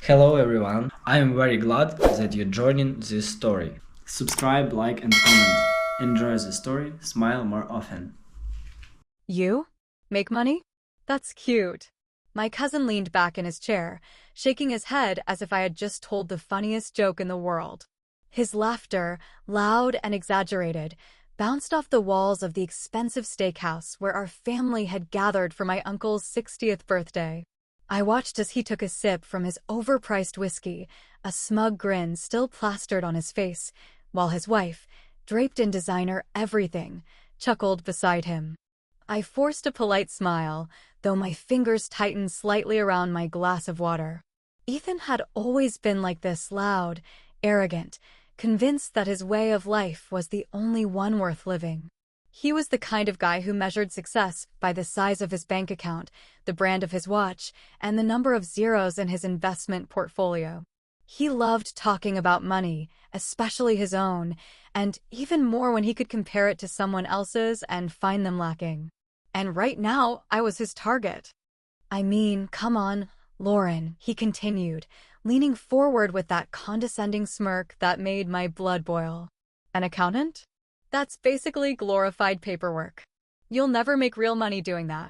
Hello everyone, I am very glad that you're joining this story. Subscribe, like and comment. Enjoy the story, smile more often. You? Make money? That's cute. My cousin leaned back in his chair, shaking his head as if I had just told the funniest joke in the world. His laughter, loud and exaggerated, bounced off the walls of the expensive steakhouse where our family had gathered for my uncle's 60th birthday. I watched as he took a sip from his overpriced whiskey, a smug grin still plastered on his face, while his wife, draped in designer everything, chuckled beside him. I forced a polite smile, though my fingers tightened slightly around my glass of water. Ethan had always been like this, loud, arrogant, convinced that his way of life was the only one worth living. He was the kind of guy who measured success by the size of his bank account, the brand of his watch, and the number of zeros in his investment portfolio. He loved talking about money, especially his own, and even more when he could compare it to someone else's and find them lacking. And right now, I was his target. I mean, come on, Lauren, he continued, leaning forward with that condescending smirk that made my blood boil. An accountant? That's basically glorified paperwork. You'll never make real money doing that.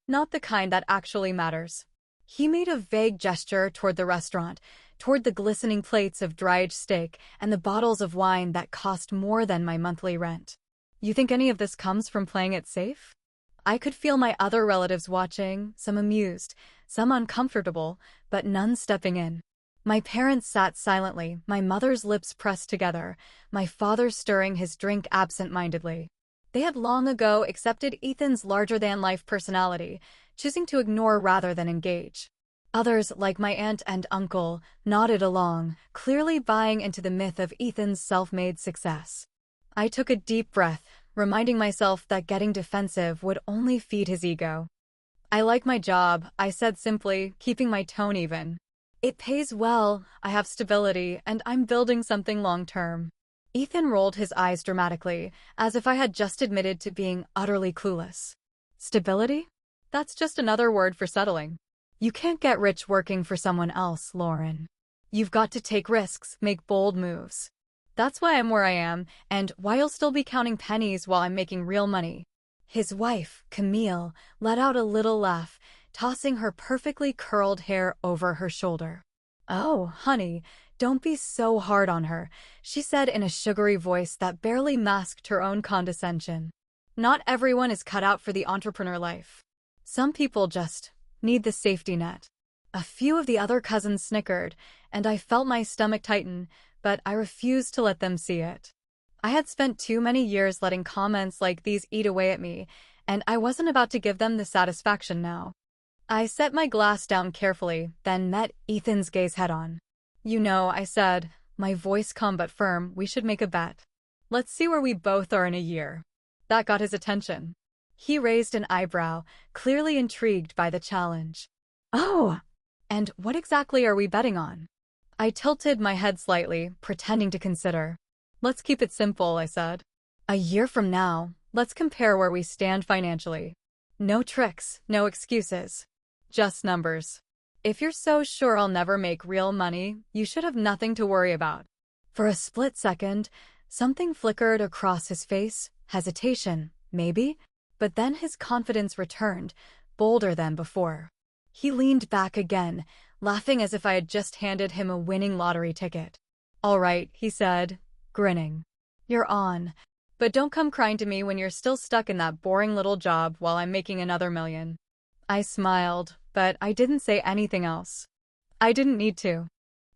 Not the kind that actually matters. He made a vague gesture toward the restaurant, toward the glistening plates of dry-aged steak and the bottles of wine that cost more than my monthly rent. You think any of this comes from playing it safe? I could feel my other relatives watching, some amused, some uncomfortable, but none stepping in. My parents sat silently, my mother's lips pressed together, my father stirring his drink absent-mindedly. They had long ago accepted Ethan's larger-than-life personality, choosing to ignore rather than engage. Others, like my aunt and uncle, nodded along, clearly buying into the myth of Ethan's self-made success. I took a deep breath, reminding myself that getting defensive would only feed his ego. I like my job, I said simply, keeping my tone even. It pays well, I have stability, and I'm building something long-term. Ethan rolled his eyes dramatically, as if I had just admitted to being utterly clueless. Stability? That's just another word for settling. You can't get rich working for someone else, Lauren. You've got to take risks, make bold moves. That's why I'm where I am, and why you'll still be counting pennies while I'm making real money. His wife, Camille, let out a little laugh, tossing her perfectly curled hair over her shoulder. "Oh, honey, don't be so hard on her," she said in a sugary voice that barely masked her own condescension. Not everyone is cut out for the entrepreneur life. Some people just need the safety net. A few of the other cousins snickered, and I felt my stomach tighten, but I refused to let them see it. I had spent too many years letting comments like these eat away at me, and I wasn't about to give them the satisfaction now. I set my glass down carefully, then met Ethan's gaze head-on. "You know," I said, my voice calm but firm, "we should make a bet. Let's see where we both are in a year." That got his attention. He raised an eyebrow, clearly intrigued by the challenge. "Oh! And what exactly are we betting on?" I tilted my head slightly, pretending to consider. "Let's keep it simple," I said. "A year from now, let's compare where we stand financially. No tricks, no excuses. Just numbers. If you're so sure I'll never make real money, you should have nothing to worry about." For a split second, something flickered across his face, hesitation, maybe, but then his confidence returned, bolder than before. He leaned back again, laughing as if I had just handed him a winning lottery ticket. "All right," he said, grinning. "You're on. But don't come crying to me when you're still stuck in that boring little job while I'm making another million." I smiled, but I didn't say anything else. I didn't need to.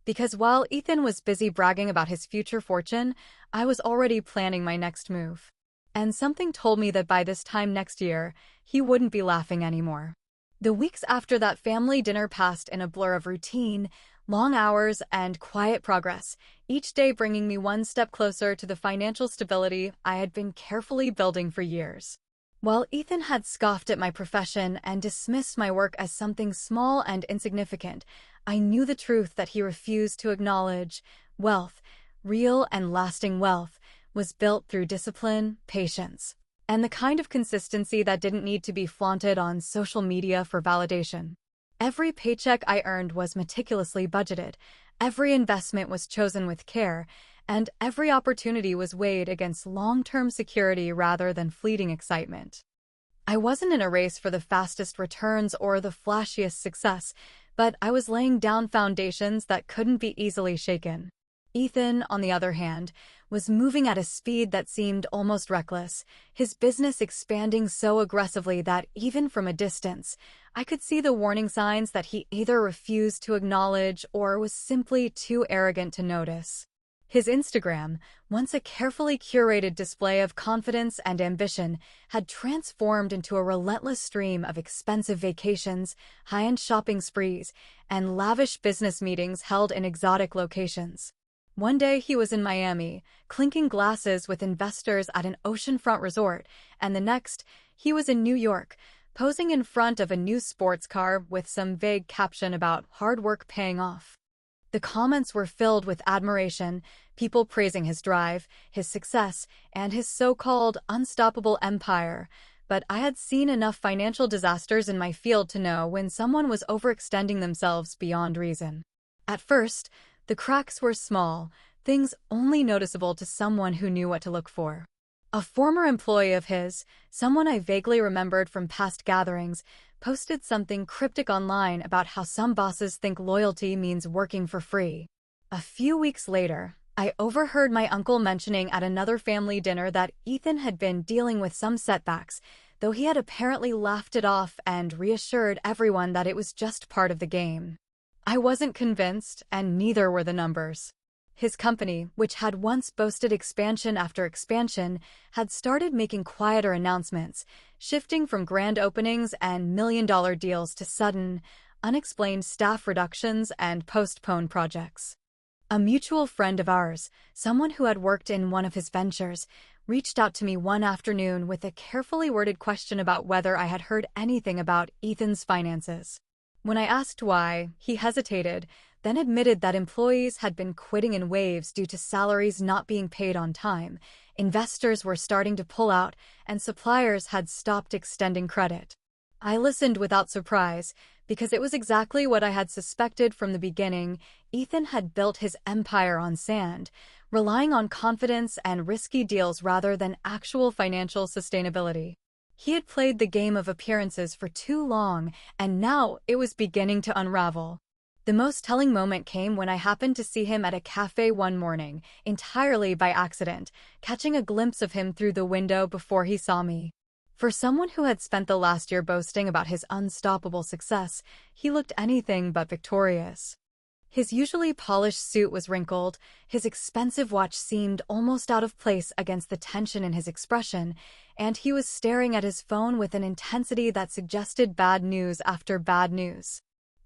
Because while Ethan was busy bragging about his future fortune, I was already planning my next move. And something told me that by this time next year, he wouldn't be laughing anymore. The weeks after that family dinner passed in a blur of routine, long hours, and quiet progress, each day bringing me one step closer to the financial stability I had been carefully building for years. While Ethan had scoffed at my profession and dismissed my work as something small and insignificant, I knew the truth that he refused to acknowledge. Wealth, real and lasting wealth, was built through discipline, patience, and the kind of consistency that didn't need to be flaunted on social media for validation. Every paycheck I earned was meticulously budgeted, every investment was chosen with care, and every opportunity was weighed against long-term security rather than fleeting excitement. I wasn't in a race for the fastest returns or the flashiest success, but I was laying down foundations that couldn't be easily shaken. Ethan, on the other hand, was moving at a speed that seemed almost reckless, his business expanding so aggressively that even from a distance, I could see the warning signs that he either refused to acknowledge or was simply too arrogant to notice. His Instagram, once a carefully curated display of confidence and ambition, had transformed into a relentless stream of expensive vacations, high-end shopping sprees, and lavish business meetings held in exotic locations. One day he was in Miami, clinking glasses with investors at an oceanfront resort, and the next, he was in New York, posing in front of a new sports car with some vague caption about hard work paying off. The comments were filled with admiration, people praising his drive, his success, and his so-called unstoppable empire. But I had seen enough financial disasters in my field to know when someone was overextending themselves beyond reason. At first, the cracks were small, things only noticeable to someone who knew what to look for. A former employee of his, someone I vaguely remembered from past gatherings, posted something cryptic online about how some bosses think loyalty means working for free. A few weeks later, I overheard my uncle mentioning at another family dinner that Ethan had been dealing with some setbacks, though he had apparently laughed it off and reassured everyone that it was just part of the game. I wasn't convinced, and neither were the numbers. His company, which had once boasted expansion after expansion, had started making quieter announcements, shifting from grand openings and million-dollar deals to sudden, unexplained staff reductions and postponed projects. A mutual friend of ours, someone who had worked in one of his ventures, reached out to me one afternoon with a carefully worded question about whether I had heard anything about Ethan's finances. When I asked why, he hesitated, then admitted that employees had been quitting in waves due to salaries not being paid on time, investors were starting to pull out, and suppliers had stopped extending credit. I listened without surprise, because it was exactly what I had suspected from the beginning. Ethan had built his empire on sand, relying on confidence and risky deals rather than actual financial sustainability. He had played the game of appearances for too long, and now it was beginning to unravel. The most telling moment came when I happened to see him at a cafe one morning, entirely by accident, catching a glimpse of him through the window before he saw me. For someone who had spent the last year boasting about his unstoppable success, he looked anything but victorious. His usually polished suit was wrinkled, his expensive watch seemed almost out of place against the tension in his expression, and he was staring at his phone with an intensity that suggested bad news after bad news.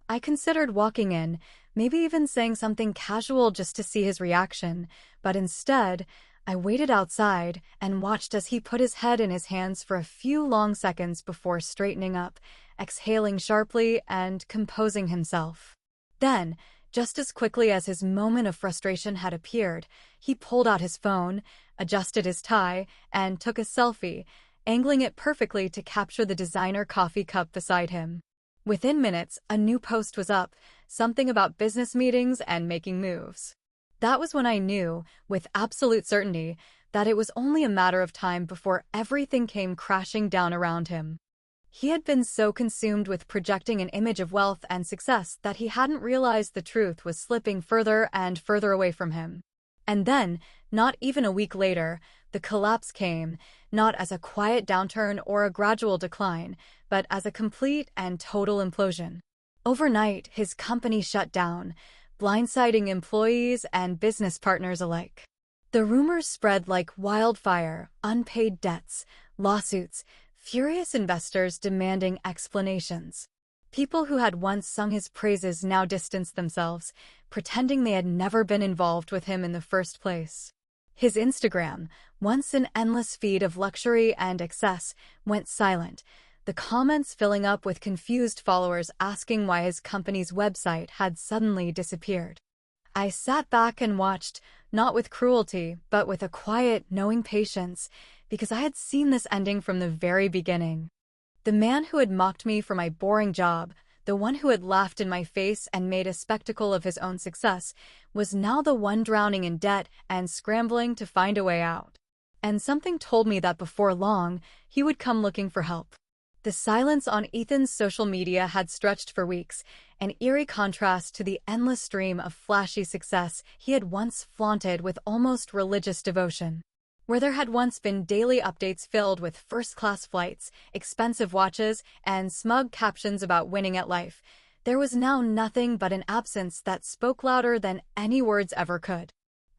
I considered walking in, maybe even saying something casual just to see his reaction, but instead, I waited outside and watched as he put his head in his hands for a few long seconds before straightening up, exhaling sharply and composing himself. Then, just as quickly as his moment of frustration had appeared, he pulled out his phone, adjusted his tie, and took a selfie, angling it perfectly to capture the designer coffee cup beside him. Within minutes, a new post was up, something about business meetings and making moves. That was when I knew, with absolute certainty, that it was only a matter of time before everything came crashing down around him. He had been so consumed with projecting an image of wealth and success that he hadn't realized the truth was slipping further and further away from him. And then, not even a week later, the collapse came, not as a quiet downturn or a gradual decline, but as a complete and total implosion. Overnight, his company shut down, blindsiding employees and business partners alike. The rumors spread like wildfire: unpaid debts, lawsuits, furious investors demanding explanations. People who had once sung his praises now distanced themselves, pretending they had never been involved with him in the first place. His Instagram, once an endless feed of luxury and excess, went silent, the comments filling up with confused followers asking why his company's website had suddenly disappeared. I sat back and watched, not with cruelty, but with a quiet, knowing patience, because I had seen this ending from the very beginning. The man who had mocked me for my boring job, the one who had laughed in my face and made a spectacle of his own success, was now the one drowning in debt and scrambling to find a way out. And something told me that before long, he would come looking for help. The silence on Ethan's social media had stretched for weeks, an eerie contrast to the endless stream of flashy success he had once flaunted with almost religious devotion. Where there had once been daily updates filled with first-class flights, expensive watches, and smug captions about winning at life, there was now nothing but an absence that spoke louder than any words ever could.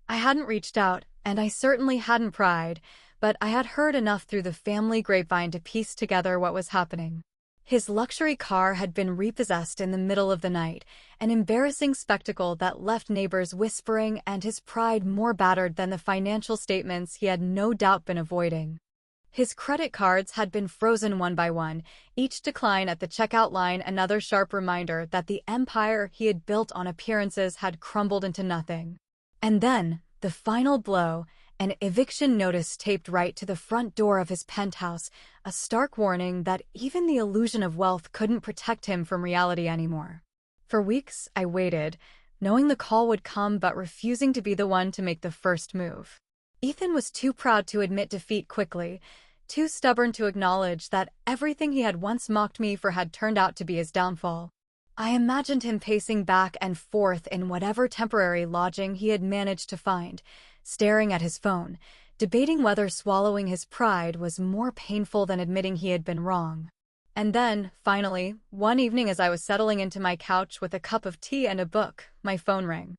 I hadn't reached out, and I certainly hadn't pried, but I had heard enough through the family grapevine to piece together what was happening. His luxury car had been repossessed in the middle of the night, an embarrassing spectacle that left neighbors whispering and his pride more battered than the financial statements he had no doubt been avoiding. His credit cards had been frozen one by one, each decline at the checkout line another sharp reminder that the empire he had built on appearances had crumbled into nothing. And then, the final blow, an eviction notice taped right to the front door of his penthouse, a stark warning that even the illusion of wealth couldn't protect him from reality anymore. For weeks, I waited, knowing the call would come but refusing to be the one to make the first move. Ethan was too proud to admit defeat quickly, too stubborn to acknowledge that everything he had once mocked me for had turned out to be his downfall. I imagined him pacing back and forth in whatever temporary lodging he had managed to find, staring at his phone, debating whether swallowing his pride was more painful than admitting he had been wrong. And then, finally, one evening as I was settling into my couch with a cup of tea and a book, my phone rang.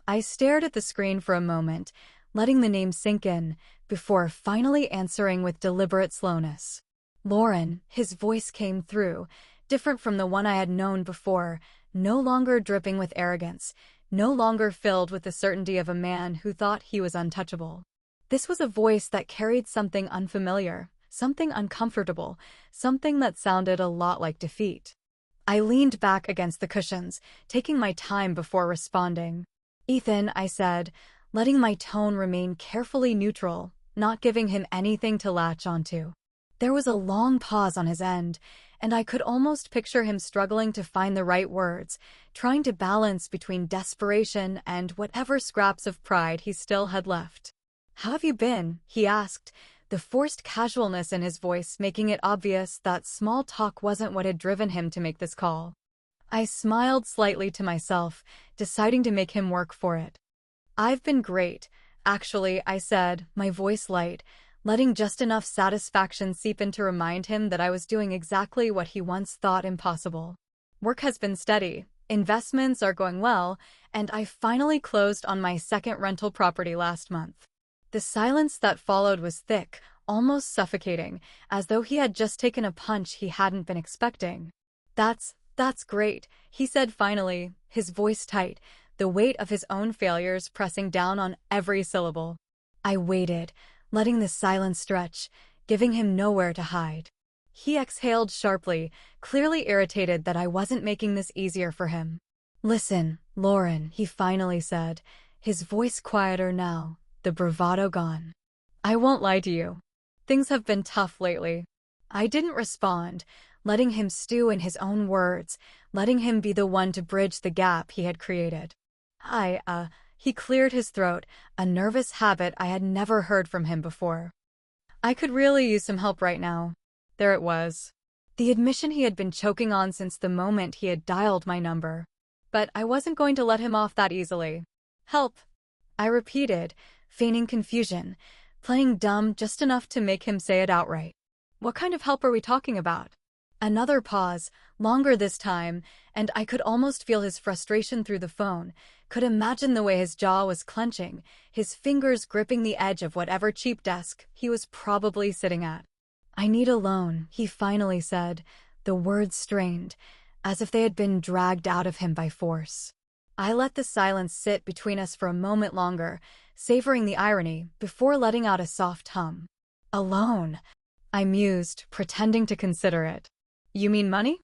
I stared at the screen for a moment, letting the name sink in, before finally answering with deliberate slowness. Lauren, his voice came through, different from the one I had known before, no longer dripping with arrogance, no longer filled with the certainty of a man who thought he was untouchable. This was a voice that carried something unfamiliar, something uncomfortable, something that sounded a lot like defeat. I leaned back against the cushions, taking my time before responding. "Ethan," I said, letting my tone remain carefully neutral, not giving him anything to latch onto. There was a long pause on his end, and I could almost picture him struggling to find the right words, trying to balance between desperation and whatever scraps of pride he still had left. "How have you been?" he asked, the forced casualness in his voice making it obvious that small talk wasn't what had driven him to make this call. I smiled slightly to myself, deciding to make him work for it. "I've been great, actually," I said, my voice light, letting just enough satisfaction seep in to remind him that I was doing exactly what he once thought impossible. "Work has been steady, investments are going well, and I finally closed on my second rental property last month." The silence that followed was thick, almost suffocating, as though he had just taken a punch he hadn't been expecting. That's great," he said finally, his voice tight, the weight of his own failures pressing down on every syllable. I waited, letting the silence stretch, giving him nowhere to hide. He exhaled sharply, clearly irritated that I wasn't making this easier for him. "Listen, Lauren," he finally said, his voice quieter now, the bravado gone. "I won't lie to you. Things have been tough lately." I didn't respond, letting him stew in his own words, letting him be the one to bridge the gap he had created. He cleared his throat, a nervous habit I had never heard from him before. "I could really use some help right now." There it was. The admission he had been choking on since the moment he had dialed my number. But I wasn't going to let him off that easily. "Help," I repeated, feigning confusion, playing dumb just enough to make him say it outright. "What kind of help are we talking about?" Another pause, longer this time, and I could almost feel his frustration through the phone, could imagine the way his jaw was clenching, his fingers gripping the edge of whatever cheap desk he was probably sitting at. "I need a loan," he finally said, the words strained, as if they had been dragged out of him by force. I let the silence sit between us for a moment longer, savoring the irony, before letting out a soft hum. "A loan," I mused, pretending to consider it. "You mean money?"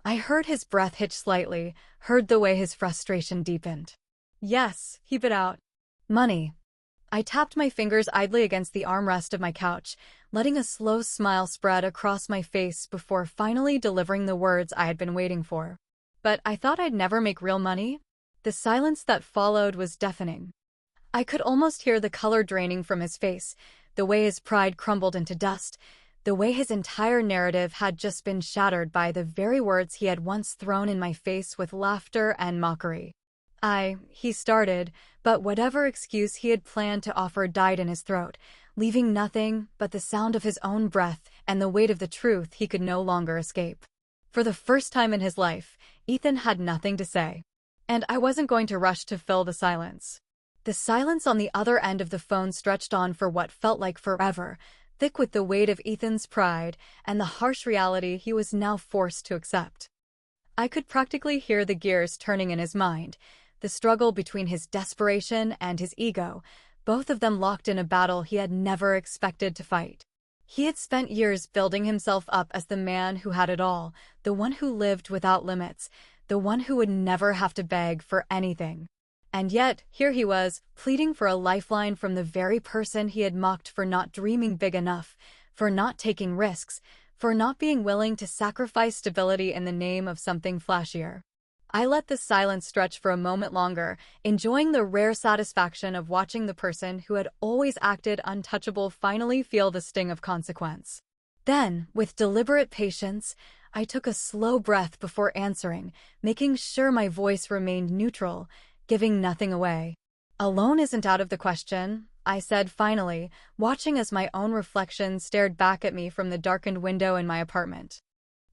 I heard his breath hitch slightly, heard the way his frustration deepened. "Yes," he bit out. "Money." I tapped my fingers idly against the armrest of my couch, letting a slow smile spread across my face before finally delivering the words I had been waiting for. But I thought I'd never make real money. The silence that followed was deafening. I could almost hear the color draining from his face, the way his pride crumbled into dust, the way his entire narrative had just been shattered by the very words he had once thrown in my face with laughter and mockery. He started, but whatever excuse he had planned to offer died in his throat, leaving nothing but the sound of his own breath and the weight of the truth he could no longer escape. For the first time in his life, Ethan had nothing to say. And I wasn't going to rush to fill the silence. The silence on the other end of the phone stretched on for what felt like forever, thick with the weight of Ethan's pride and the harsh reality he was now forced to accept. I could practically hear the gears turning in his mind, the struggle between his desperation and his ego, both of them locked in a battle he had never expected to fight. He had spent years building himself up as the man who had it all, the one who lived without limits, the one who would never have to beg for anything. And yet, here he was, pleading for a lifeline from the very person he had mocked for not dreaming big enough, for not taking risks, for not being willing to sacrifice stability in the name of something flashier. I let the silence stretch for a moment longer, enjoying the rare satisfaction of watching the person who had always acted untouchable finally feel the sting of consequence. Then, with deliberate patience, I took a slow breath before answering, making sure my voice remained neutral, giving nothing away. "A loan isn't out of the question," I said finally, watching as my own reflection stared back at me from the darkened window in my apartment.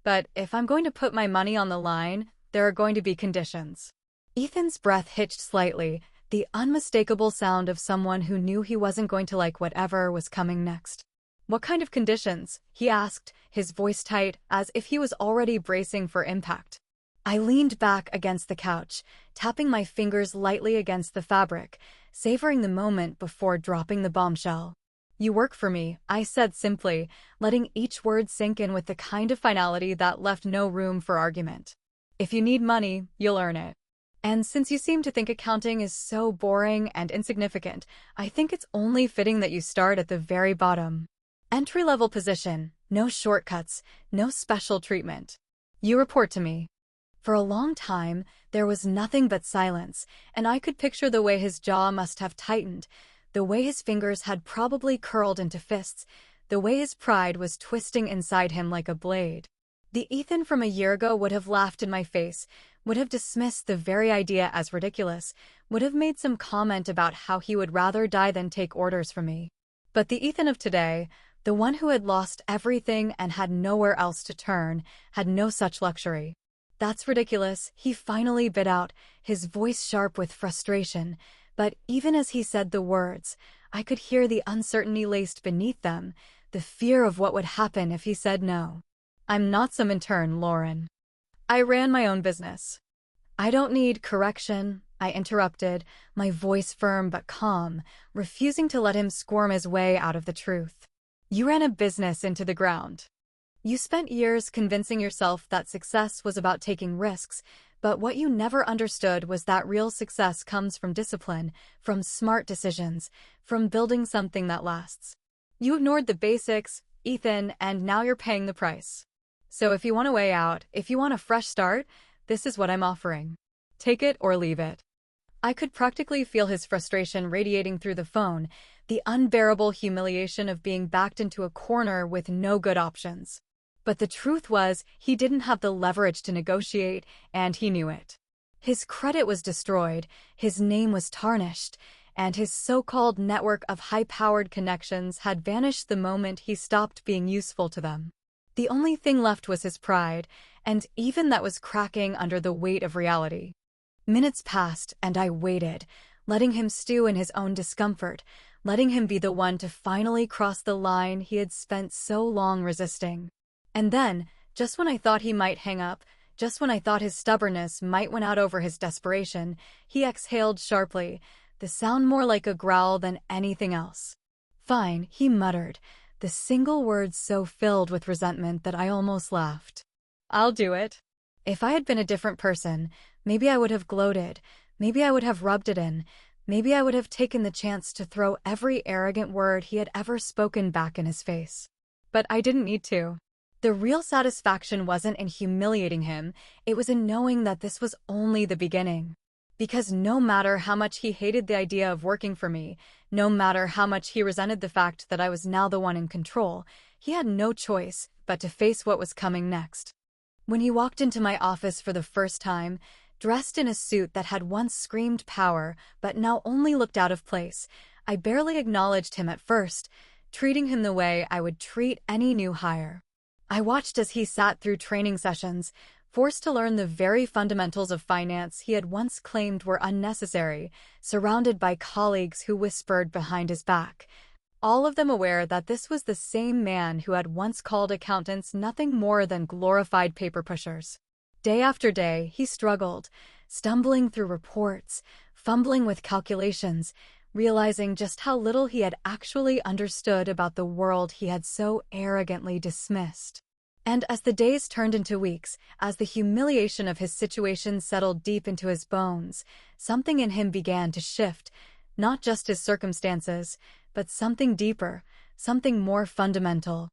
"But if I'm going to put my money on the line, there are going to be conditions." Ethan's breath hitched slightly, the unmistakable sound of someone who knew he wasn't going to like whatever was coming next. "What kind of conditions?" he asked, his voice tight, as if he was already bracing for impact. I leaned back against the couch, tapping my fingers lightly against the fabric, savoring the moment before dropping the bombshell. "You work for me," I said simply, letting each word sink in with the kind of finality that left no room for argument. "If you need money, you'll earn it. And since you seem to think accounting is so boring and insignificant, I think it's only fitting that you start at the very bottom. Entry-level position, no shortcuts, no special treatment. You report to me." For a long time, there was nothing but silence, and I could picture the way his jaw must have tightened, the way his fingers had probably curled into fists, the way his pride was twisting inside him like a blade. The Ethan from a year ago would have laughed in my face, would have dismissed the very idea as ridiculous, would have made some comment about how he would rather die than take orders from me. But the Ethan of today, the one who had lost everything and had nowhere else to turn, had no such luxury. "That's ridiculous," he finally bit out, his voice sharp with frustration, but even as he said the words, I could hear the uncertainty laced beneath them, the fear of what would happen if he said no. "I'm not some intern, Lauren. I ran my own business." "I don't need correction," I interrupted, my voice firm but calm, refusing to let him squirm his way out of the truth. "You ran a business into the ground. You spent years convincing yourself that success was about taking risks, but what you never understood was that real success comes from discipline, from smart decisions, from building something that lasts. You ignored the basics, Ethan, and now you're paying the price. So if you want a way out, if you want a fresh start, this is what I'm offering. Take it or leave it." I could practically feel his frustration radiating through the phone, the unbearable humiliation of being backed into a corner with no good options. But the truth was, he didn't have the leverage to negotiate, and he knew it. His credit was destroyed, his name was tarnished, and his so-called network of high-powered connections had vanished the moment he stopped being useful to them. The only thing left was his pride, and even that was cracking under the weight of reality. Minutes passed, and I waited, letting him stew in his own discomfort, letting him be the one to finally cross the line he had spent so long resisting. And then, just when I thought he might hang up, just when I thought his stubbornness might win out over his desperation, he exhaled sharply, the sound more like a growl than anything else. "Fine," he muttered, the single word so filled with resentment that I almost laughed. "I'll do it." If I had been a different person, maybe I would have gloated, maybe I would have rubbed it in, maybe I would have taken the chance to throw every arrogant word he had ever spoken back in his face. But I didn't need to. The real satisfaction wasn't in humiliating him, it was in knowing that this was only the beginning. Because no matter how much he hated the idea of working for me, no matter how much he resented the fact that I was now the one in control, he had no choice but to face what was coming next. When he walked into my office for the first time, dressed in a suit that had once screamed power but now only looked out of place, I barely acknowledged him at first, treating him the way I would treat any new hire. I watched as he sat through training sessions, forced to learn the very fundamentals of finance he had once claimed were unnecessary, surrounded by colleagues who whispered behind his back, all of them aware that this was the same man who had once called accountants nothing more than glorified paper pushers. Day after day, he struggled, stumbling through reports, fumbling with calculations, realizing just how little he had actually understood about the world he had so arrogantly dismissed. And as the days turned into weeks, as the humiliation of his situation settled deep into his bones, something in him began to shift, not just his circumstances, but something deeper, something more fundamental.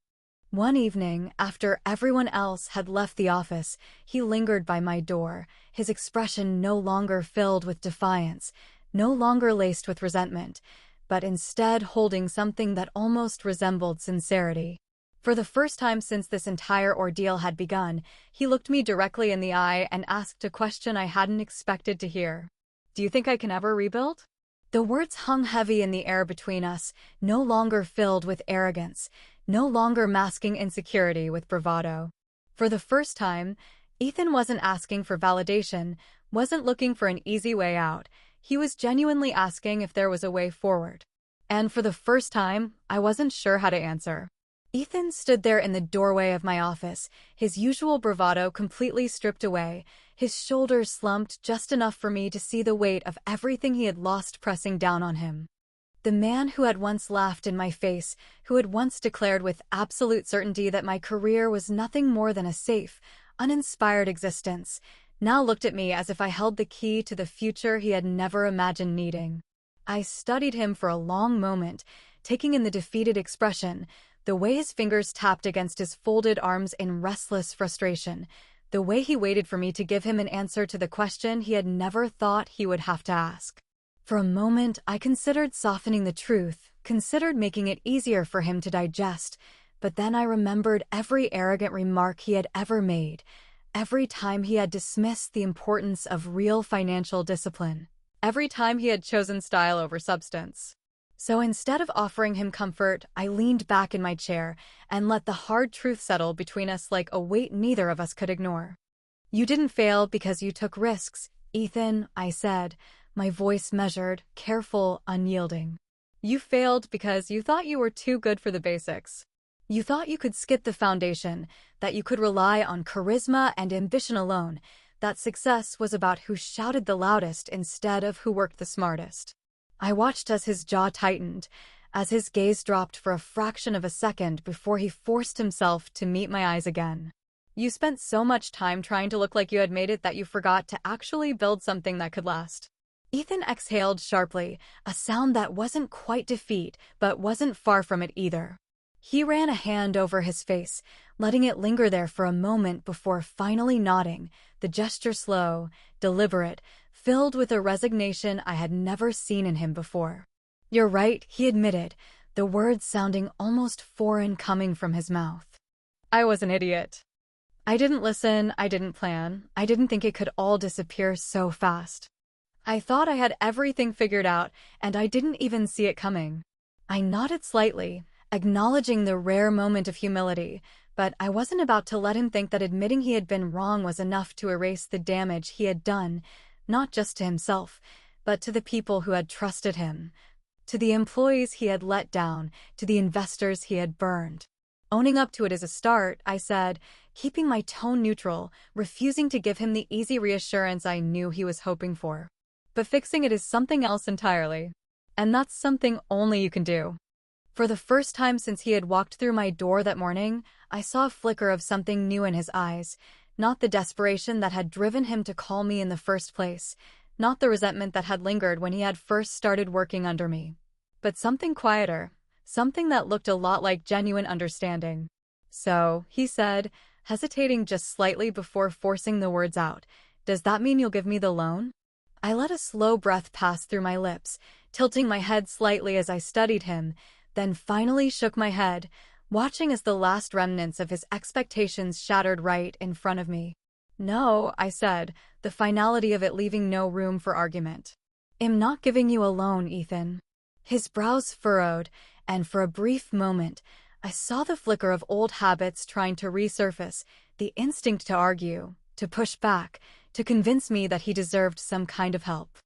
One evening, after everyone else had left the office, he lingered by my door, his expression no longer filled with defiance, no longer laced with resentment, but instead holding something that almost resembled sincerity. For the first time since this entire ordeal had begun, he looked me directly in the eye and asked a question I hadn't expected to hear. "Do you think I can ever rebuild?" The words hung heavy in the air between us, no longer filled with arrogance, no longer masking insecurity with bravado. For the first time, Ethan wasn't asking for validation, wasn't looking for an easy way out. He was genuinely asking if there was a way forward. And for the first time, I wasn't sure how to answer. Ethan stood there in the doorway of my office, his usual bravado completely stripped away, his shoulders slumped just enough for me to see the weight of everything he had lost pressing down on him. The man who had once laughed in my face, who had once declared with absolute certainty that my career was nothing more than a safe, uninspired existence, now looked at me as if I held the key to the future he had never imagined needing. I studied him for a long moment, taking in the defeated expression, the way his fingers tapped against his folded arms in restless frustration, the way he waited for me to give him an answer to the question he had never thought he would have to ask. For a moment, I considered softening the truth, considered making it easier for him to digest, but then I remembered every arrogant remark he had ever made, every time he had dismissed the importance of real financial discipline, every time he had chosen style over substance. So instead of offering him comfort, I leaned back in my chair and let the hard truth settle between us like a weight neither of us could ignore. "You didn't fail because you took risks, Ethan," I said, my voice measured, careful, unyielding. "You failed because you thought you were too good for the basics. You thought you could skip the foundation, that you could rely on charisma and ambition alone, that success was about who shouted the loudest instead of who worked the smartest." I watched as his jaw tightened, as his gaze dropped for a fraction of a second before he forced himself to meet my eyes again. "You spent so much time trying to look like you had made it that you forgot to actually build something that could last." Ethan exhaled sharply, a sound that wasn't quite defeat, but wasn't far from it either. He ran a hand over his face, letting it linger there for a moment before finally nodding, the gesture slow, deliberate, filled with a resignation I had never seen in him before. "You're right," he admitted, the words sounding almost foreign coming from his mouth. "I was an idiot. I didn't listen, I didn't plan, I didn't think it could all disappear so fast. I thought I had everything figured out, and I didn't even see it coming." I nodded slightly, acknowledging the rare moment of humility, but I wasn't about to let him think that admitting he had been wrong was enough to erase the damage he had done, not just to himself, but to the people who had trusted him, to the employees he had let down, to the investors he had burned. Owning up to it as a start, I said, keeping my tone neutral, refusing to give him the easy reassurance I knew he was hoping for. "But fixing it is something else entirely. And that's something only you can do." For the first time since he had walked through my door that morning, I saw a flicker of something new in his eyes, not the desperation that had driven him to call me in the first place, not the resentment that had lingered when he had first started working under me, but something quieter, something that looked a lot like genuine understanding. So, he said, hesitating just slightly before forcing the words out, does that mean you'll give me the loan? I let a slow breath pass through my lips, tilting my head slightly as I studied him, then finally shook my head, watching as the last remnants of his expectations shattered right in front of me. No, I said, the finality of it leaving no room for argument. I'm not giving you a loan, Ethan. His brows furrowed, and for a brief moment, I saw the flicker of old habits trying to resurface, the instinct to argue, to push back, to convince me that he deserved some kind of help.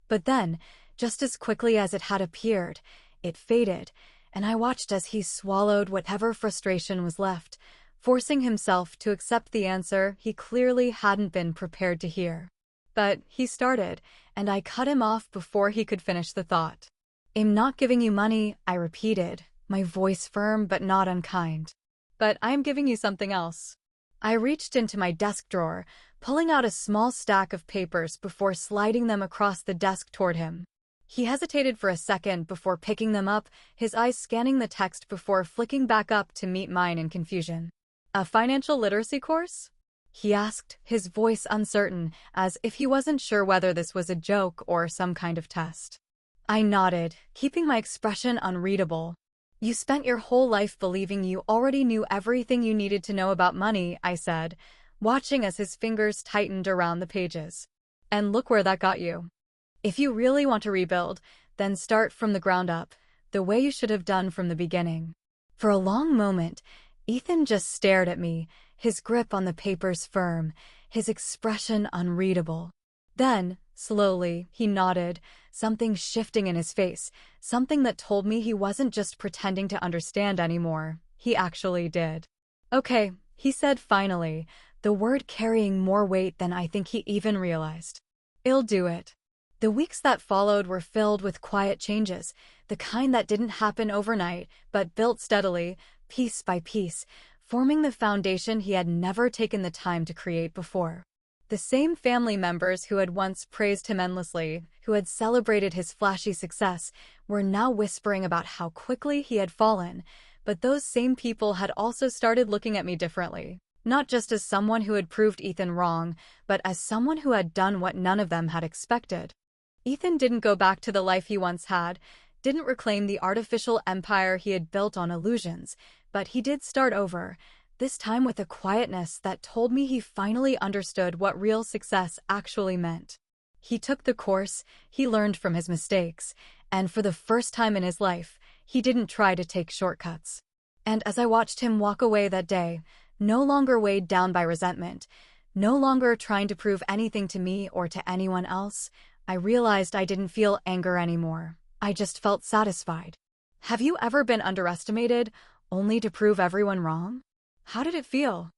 But then, just as quickly as it had appeared, it faded, and I watched as he swallowed whatever frustration was left, forcing himself to accept the answer he clearly hadn't been prepared to hear. But he started, and I cut him off before he could finish the thought. I'm not giving you money, I repeated, my voice firm but not unkind. But I'm giving you something else. I reached into my desk drawer, pulling out a small stack of papers before sliding them across the desk toward him. He hesitated for a second before picking them up, his eyes scanning the text before flicking back up to meet mine in confusion. A financial literacy course? He asked, his voice uncertain, as if he wasn't sure whether this was a joke or some kind of test. I nodded, keeping my expression unreadable. You spent your whole life believing you already knew everything you needed to know about money, I said, watching as his fingers tightened around the pages. And look where that got you. If you really want to rebuild, then start from the ground up, the way you should have done from the beginning. For a long moment, Ethan just stared at me, his grip on the papers firm, his expression unreadable. Then, slowly, he nodded, something shifting in his face, something that told me he wasn't just pretending to understand anymore. He actually did. Okay, he said finally, the word carrying more weight than I think he even realized. I'll do it. The weeks that followed were filled with quiet changes, the kind that didn't happen overnight, but built steadily, piece by piece, forming the foundation he had never taken the time to create before. The same family members who had once praised him endlessly, who had celebrated his flashy success, were now whispering about how quickly he had fallen, but those same people had also started looking at me differently, not just as someone who had proved Ethan wrong, but as someone who had done what none of them had expected. Ethan didn't go back to the life he once had, didn't reclaim the artificial empire he had built on illusions, but he did start over, this time with a quietness that told me he finally understood what real success actually meant. He took the course, he learned from his mistakes, and for the first time in his life, he didn't try to take shortcuts. And as I watched him walk away that day, no longer weighed down by resentment, no longer trying to prove anything to me or to anyone else, I realized I didn't feel anger anymore. I just felt satisfied. Have you ever been underestimated, only to prove everyone wrong? How did it feel?